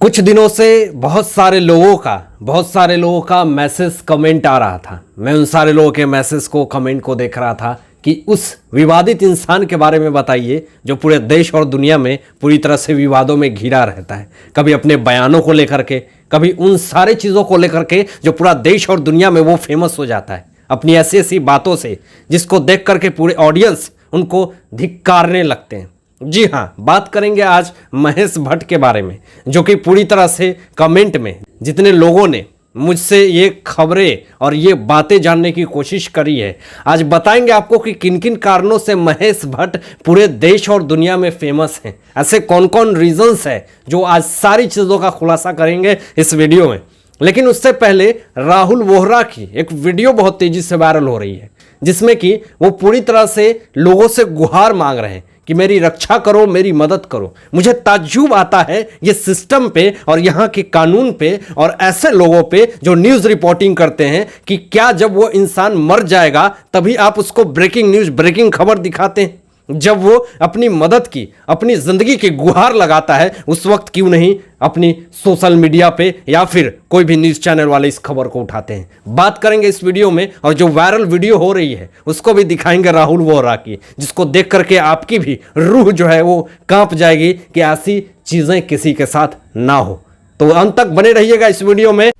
कुछ दिनों से बहुत सारे लोगों का मैसेज कमेंट आ रहा था। मैं उन सारे लोगों के मैसेज को कमेंट को देख रहा था कि उस विवादित इंसान के बारे में बताइए जो पूरे देश और दुनिया में पूरी तरह से विवादों में घिरा रहता है, कभी अपने बयानों को लेकर के, कभी उन सारे चीज़ों को लेकर के जो पूरा देश और दुनिया में वो फेमस हो जाता है अपनी ऐसी ऐसी बातों से, जिसको देख करके पूरे ऑडियंस उनको धिक्कारने लगते हैं। जी हाँ, बात करेंगे आज महेश भट्ट के बारे में, जो कि पूरी तरह से कमेंट में जितने लोगों ने मुझसे ये खबरें और ये बातें जानने की कोशिश करी है, आज बताएंगे आपको कि किन किन कारणों से महेश भट्ट पूरे देश और दुनिया में फेमस हैं। ऐसे कौन कौन रीजंस है जो आज सारी चीज़ों का खुलासा करेंगे इस वीडियो में। लेकिन उससे पहले राहुल वोहरा की एक वीडियो बहुत तेजी से वायरल हो रही है, जिसमें कि वो पूरी तरह से लोगों से गुहार मांग रहे हैं कि मेरी रक्षा करो, मेरी मदद करो। मुझे ताज्जुब आता है ये सिस्टम पे और यहाँ के कानून पे और ऐसे लोगों पे जो न्यूज़ रिपोर्टिंग करते हैं कि क्या जब वो इंसान मर जाएगा तभी आप उसको ब्रेकिंग न्यूज़, ब्रेकिंग खबर दिखाते हैं। जब वो अपनी मदद की, अपनी ज़िंदगी की गुहार लगाता है, उस वक्त क्यों नहीं अपनी सोशल मीडिया पे या फिर कोई भी न्यूज़ चैनल वाले इस खबर को उठाते हैं। बात करेंगे इस वीडियो में, और जो वायरल वीडियो हो रही है उसको भी दिखाएंगे राहुल वोहरा की, जिसको देख करके आपकी भी रूह जो है वो कांप जाएगी कि ऐसी चीज़ें किसी के साथ ना हो। तो अंत तक बने रहिएगा इस वीडियो में।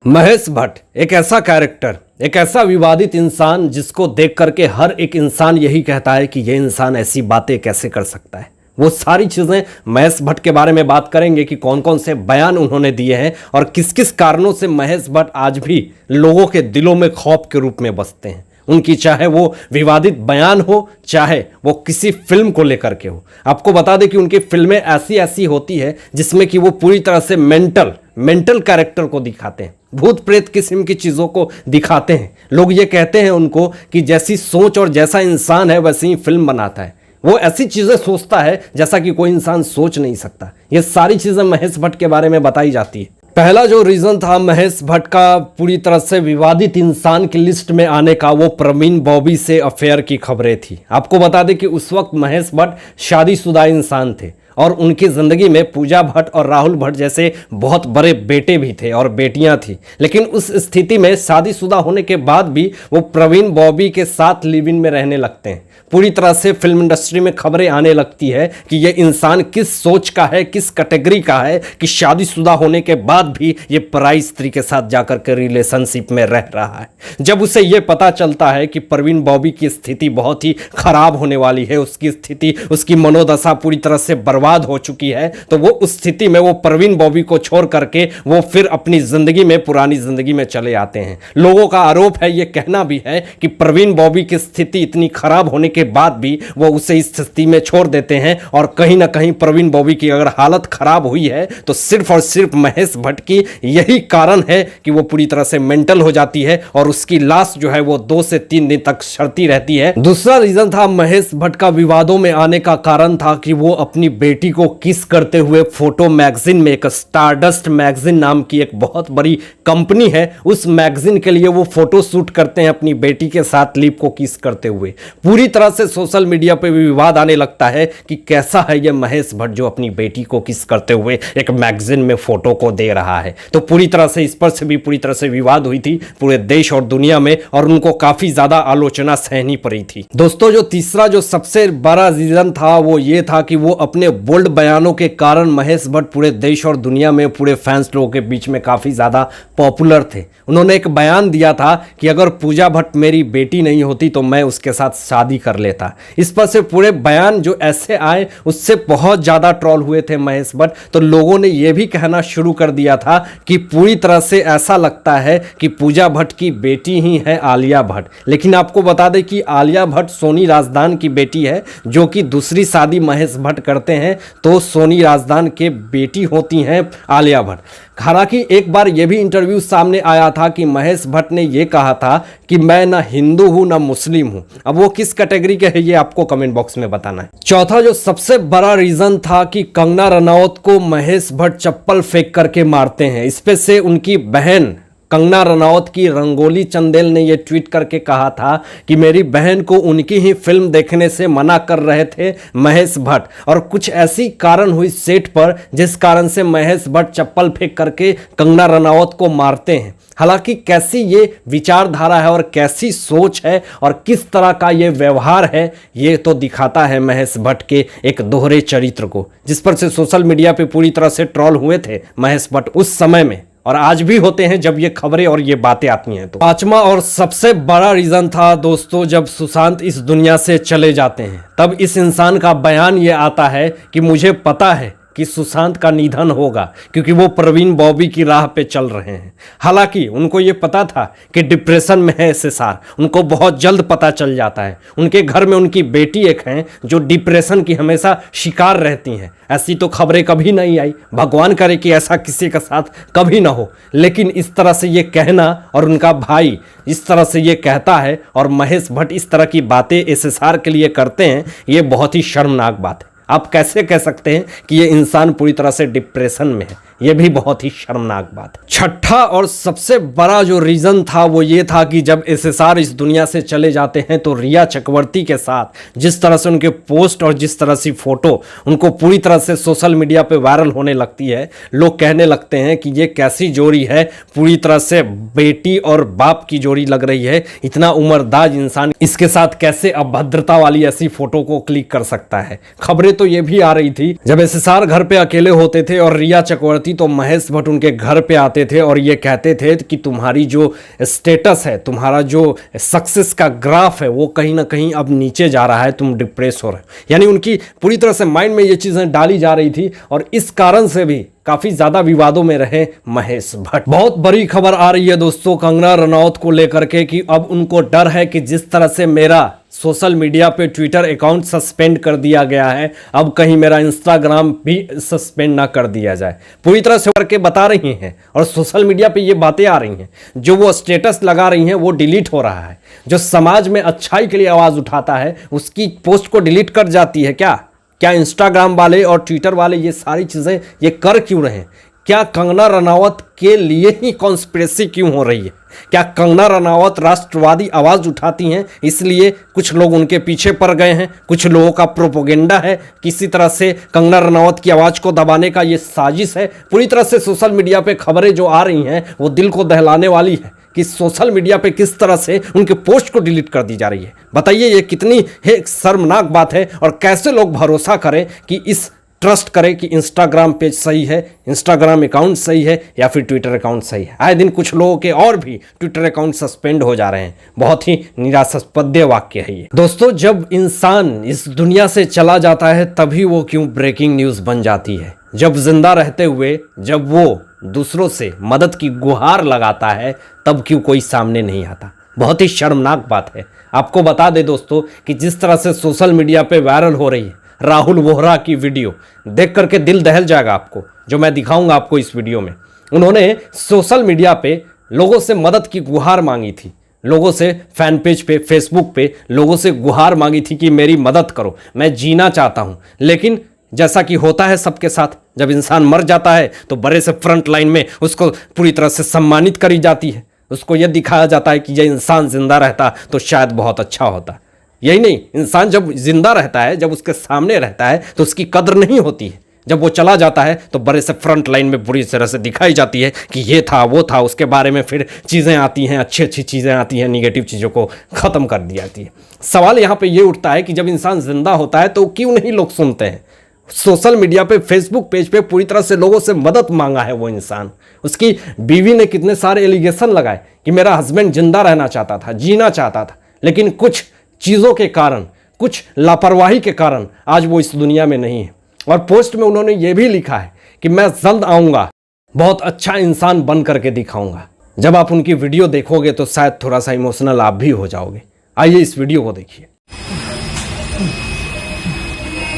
महेश भट्ट एक ऐसा कैरेक्टर, एक ऐसा विवादित इंसान जिसको देख करके हर एक इंसान यही कहता है कि ये इंसान ऐसी बातें कैसे कर सकता है। वो सारी चीज़ें महेश भट्ट के बारे में बात करेंगे कि कौन कौन से बयान उन्होंने दिए हैं और किस किस कारणों से महेश भट्ट आज भी लोगों के दिलों में खौफ के रूप में बसते हैं। उनकी चाहे वो विवादित बयान हो, चाहे वो किसी फिल्म को लेकर के हो। आपको बता दें कि उनकी फिल्में ऐसी ऐसी होती है जिसमें कि वो पूरी तरह से मेंटल कैरेक्टर को दिखाते हैं, भूत प्रेत किस्म की चीज़ों को दिखाते हैं। लोग ये कहते हैं उनको कि जैसी सोच और जैसा इंसान है वैसी ही फिल्म बनाता है। वो ऐसी चीज़ें सोचता है जैसा कि कोई इंसान सोच नहीं सकता। ये सारी चीज़ें महेश भट्ट के बारे में बताई जाती है। पहला जो रीज़न था महेश भट्ट का पूरी तरह से विवादित इंसान की लिस्ट में आने का, वो प्रवीण बॉबी से अफेयर की खबरें थी। आपको बता दें कि उस वक्त महेश भट्ट शादीशुदा इंसान थे और उनकी ज़िंदगी में पूजा भट्ट और राहुल भट्ट जैसे बहुत बड़े बेटे भी थे और बेटियां थी। लेकिन उस स्थिति में शादीशुदा होने के बाद भी वो प्रवीण बॉबी के साथ लिव इन में रहने लगते हैं। पूरी तरह से फिल्म इंडस्ट्री में खबरें आने लगती है कि ये इंसान किस सोच का है, किस कैटेगरी का है कि शादीशुदा होने के बाद भी ये पराई स्त्री के साथ जाकर के रिलेशनशिप में रह रहा है। जब उसे ये पता चलता है कि प्रवीण बॉबी की स्थिति बहुत ही खराब होने वाली है, उसकी स्थिति, उसकी मनोदशा पूरी तरह से बर्बाद हो चुकी है, तो वो उस स्थिति में वो प्रवीण बॉबी को छोड़ करके वो फिर अपनी जिंदगी में, पुरानी जिंदगी में चले आते हैं। लोगों का आरोप है, ये कहना भी है कि प्रवीण बॉबी की स्थिति इतनी खराब होने के बाद भी वो उसे इस स्थिति में छोड़ देते हैं। और कहीं ना कहीं प्रवीण बॉबी की अगर हालत खराब हुई है तो सिर्फ और सिर्फ महेश भट्ट की यही कारण है कि वो पूरी तरह से मेंटल हो जाती है और उसकी लाश जो है वो 2 से 3 दिन तक सड़ती रहती है। दूसरा रीजन था महेश भट्ट का विवादों में आने का कारण था कि वो अपनी बेटी को किस करते हुए फोटो मैगजीन में, एक स्टारडस्ट मैगजीन नाम की एक बहुत बड़ी कंपनी है, उस मैगजीन के लिए वो फोटो शूट करते हैं अपनी बेटी के साथ लिप को किस करते हुए। पूरी तरह से सोशल मीडिया पे भी विवाद आने लगता है कि कैसा है ये महेश भट्ट जो अपनी बेटी को किस करते हुए एक मैगजीन में फोटो को दे रहा है। तो पूरी तरह से इस पर से भी पूरी तरह से विवाद हुई थी पूरे देश और दुनिया में, और उनको काफी ज्यादा आलोचना सहनी पड़ी थी। दोस्तों, जो तीसरा जो सबसे बड़ा रीजन था वो ये था कि वो अपने बोल्ड बयानों के कारण महेश भट्ट पूरे देश और दुनिया में, पूरे फैंस लोगों के बीच में काफी ज्यादा पॉपुलर थे। उन्होंने एक बयान दिया था कि अगर पूजा भट्ट मेरी बेटी नहीं होती तो मैं उसके साथ शादी कर लेता। इस पर से पूरे बयान जो ऐसे आए उससे बहुत ज्यादा ट्रोल हुए थे महेश भट्ट। तो लोगों ने यह भी कहना शुरू कर दिया था कि पूरी तरह से ऐसा लगता है कि पूजा भट्ट की बेटी ही है आलिया भट्ट। लेकिन आपको बता दें कि आलिया भट्ट सोनी राजदान की बेटी है, जो कि दूसरी शादी महेश भट्ट करते हैं तो सोनी राजदान के बेटी होती हैं आलिया भट्ट। हालांकि एक बार यह भी इंटरव्यू सामने आया था कि महेश भट्ट ने यह कहा था कि मैं ना हिंदू हूं ना मुस्लिम हूं। अब वो किस कैटेगरी के है ये आपको कमेंट बॉक्स में बताना है। चौथा जो सबसे बड़ा रीजन था कि कंगना रनौत को महेश भट्ट चप्पल फेंक करके मारते हैं, इस पे से उनकी बहन कंगना रनौत की रंगोली चंदेल ने ये ट्वीट करके कहा था कि मेरी बहन को उनकी ही फिल्म देखने से मना कर रहे थे महेश भट्ट और कुछ ऐसी कारण हुई सेट पर जिस कारण से महेश भट्ट चप्पल फेंक करके कंगना रनौत को मारते हैं। हालांकि कैसी ये विचारधारा है और कैसी सोच है और किस तरह का ये व्यवहार है, ये तो दिखाता है महेश भट्ट के एक दोहरे चरित्र को, जिस पर से सोशल मीडिया पे पूरी तरह से ट्रोल हुए थे महेश भट्ट उस समय में, और आज भी होते हैं जब ये खबरें और ये बातें आती हैं। तो पांचवा और सबसे बड़ा रीजन था दोस्तों, जब सुशांत इस दुनिया से चले जाते हैं तब इस इंसान का बयान ये आता है कि मुझे पता है कि सुशांत का निधन होगा क्योंकि वो प्रवीण बॉबी की राह पे चल रहे हैं। हालांकि उनको ये पता था कि डिप्रेशन में है एसएसआर, उनको बहुत जल्द पता चल जाता है। उनके घर में उनकी बेटी एक हैं जो डिप्रेशन की हमेशा शिकार रहती हैं। ऐसी तो खबरें कभी नहीं आई, भगवान करे कि ऐसा किसी के साथ कभी ना हो, लेकिन इस तरह से ये कहना और उनका भाई इस तरह से ये कहता है और महेश भट्ट इस तरह की बातें एसएसआर के लिए करते हैं, ये बहुत ही शर्मनाक बात है। आप कैसे कह सकते हैं कि ये इंसान पूरी तरह से डिप्रेशन में है, ये भी बहुत ही शर्मनाक बात है। छठा और सबसे बड़ा जो रीजन था वो ये था कि जब एसएसआर इस दुनिया से चले जाते हैं तो रिया चक्रवर्ती के साथ जिस तरह से उनके पोस्ट और जिस तरह से फोटो उनको पूरी तरह से सोशल मीडिया पे वायरल होने लगती है, लोग कहने लगते हैं कि ये कैसी जोड़ी है, पूरी तरह से बेटी और बाप की जोड़ी लग रही है। इतना उम्रदाज इंसान इसके साथ कैसे अभद्रता वाली ऐसी फोटो को क्लिक कर सकता है। खबरें तो ये भी आ रही थी जब एसएसआर घर पे अकेले होते थे और रिया चक्रवर्ती तो महेश भट्ट उनके घर पे आते थे और ये कहते थे कि तुम्हारी जो स्टेटस है, तुम्हारा जो सक्सेस का ग्राफ है वो कहीं ना कहीं अब नीचे जा रहा है, तुम डिप्रेस हो रहे हो। यानी उनकी पूरी तरह से माइंड में ये चीजें डाली जा रही थी और इस कारण से भी काफी ज्यादा विवादों में रहे महेश भट्ट। बहुत बड़ी खबर आ रही है दोस्तों कंगना रनौत को लेकर के कि अब उनको डर है कि जिस तरह से मेरा सोशल मीडिया पे ट्विटर अकाउंट सस्पेंड कर दिया गया है, अब कहीं मेरा इंस्टाग्राम भी सस्पेंड ना कर दिया जाए। पूरी तरह से करके बता रही हैं और सोशल मीडिया पे ये बातें आ रही हैं, जो वो स्टेटस लगा रही हैं वो डिलीट हो रहा है। जो समाज में अच्छाई के लिए आवाज उठाता है उसकी पोस्ट को डिलीट कर जाती है। क्या इंस्टाग्राम वाले और ट्विटर वाले ये सारी चीजें ये कर क्यों रहे हैं? क्या कंगना रनौत के लिए ही कॉन्स्पिरेसी क्यों हो रही है? क्या कंगना रनौत राष्ट्रवादी आवाज उठाती हैं इसलिए कुछ लोग उनके पीछे पड़ गए हैं? कुछ लोगों का प्रोपोगेंडा है, किसी तरह से कंगना रनौत की आवाज को दबाने का ये साजिश है। पूरी तरह से सोशल मीडिया पे खबरें जो आ रही हैं वो दिल को दहलाने वाली है कि सोशल मीडिया पे किस तरह से उनके पोस्ट को डिलीट कर दी जा रही है। बताइए ये कितनी एक शर्मनाक बात है और कैसे लोग भरोसा करें कि इस ट्रस्ट करें कि इंस्टाग्राम पेज सही है, इंस्टाग्राम अकाउंट सही है या फिर ट्विटर अकाउंट सही है। आए दिन कुछ लोगों के और भी ट्विटर अकाउंट सस्पेंड हो जा रहे हैं। बहुत ही निराशास्पद वाक्य है ये दोस्तों। जब इंसान इस दुनिया से चला जाता है तभी वो क्यों ब्रेकिंग न्यूज बन जाती है? जब जिंदा रहते हुए जब वो दूसरों से मदद की गुहार लगाता है तब क्यों कोई सामने नहीं आता? बहुत ही शर्मनाक बात है। आपको बता दे दोस्तों कि जिस तरह से सोशल मीडिया पे वायरल हो रही है राहुल वोहरा की वीडियो, देख करके दिल दहल जाएगा आपको, जो मैं दिखाऊंगा आपको इस वीडियो में। उन्होंने सोशल मीडिया पे लोगों से मदद की गुहार मांगी थी, लोगों से फैन पेज पे फेसबुक पे लोगों से गुहार मांगी थी कि मेरी मदद करो, मैं जीना चाहता हूं। लेकिन जैसा कि होता है सबके साथ, जब इंसान मर जाता है तो बड़े से फ्रंट लाइन में उसको पूरी तरह से सम्मानित करी जाती है। उसको यह दिखाया जाता है कि यह इंसान जिंदा रहता तो शायद बहुत अच्छा होता। यही नहीं, इंसान जब जिंदा रहता है, जब उसके सामने रहता है तो उसकी कद्र नहीं होती है। जब वो चला जाता है तो बड़े से फ्रंट लाइन में बुरी तरह से दिखाई जाती है कि ये था वो था, उसके बारे में फिर चीज़ें आती हैं, अच्छी अच्छी चीज़ें आती हैं, निगेटिव चीज़ों को ख़त्म कर दी जाती है। सवाल यहाँ पे ये उठता है कि जब इंसान जिंदा होता है तो क्यों नहीं लोग सुनते हैं? सोशल मीडिया पे फेसबुक पेज पे पूरी तरह से लोगों से मदद मांगा है वो इंसान। उसकी बीवी ने कितने सारे एलिगेशन लगाए कि मेरा हस्बैंड जिंदा रहना चाहता था, जीना चाहता था, लेकिन कुछ चीज़ों के कारण, कुछ लापरवाही के कारण आज वो इस दुनिया में नहीं है। और पोस्ट में उन्होंने ये भी लिखा है कि मैं जल्द आऊँगा, बहुत अच्छा इंसान बन करके दिखाऊंगा। जब आप उनकी वीडियो देखोगे तो शायद थोड़ा सा इमोशनल आप भी हो जाओगे। आइए इस वीडियो को देखिए।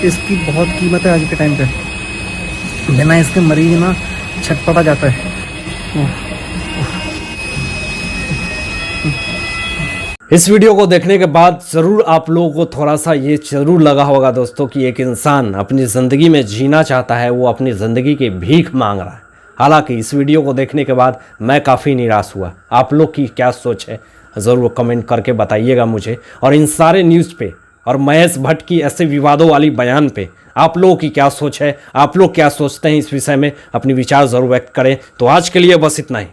इसकी बहुत कीमत है आज के टाइम पे, बिना इसके मरीज ना छटपटा जाता है। इस वीडियो को देखने के बाद ज़रूर आप लोगों को थोड़ा सा ये ज़रूर लगा होगा दोस्तों कि एक इंसान अपनी ज़िंदगी में जीना चाहता है, वो अपनी ज़िंदगी की भीख मांग रहा है। हालांकि इस वीडियो को देखने के बाद मैं काफ़ी निराश हुआ। आप लोग की क्या सोच है ज़रूर कमेंट करके बताइएगा मुझे। और इन सारे न्यूज़ पे और महेश भट्ट की ऐसे विवादों वाली बयान पे आप लोगों की क्या सोच है, आप लोग क्या सोचते हैं इस विषय में, अपनी विचार ज़रूर व्यक्त करें। तो आज के लिए बस इतना ही।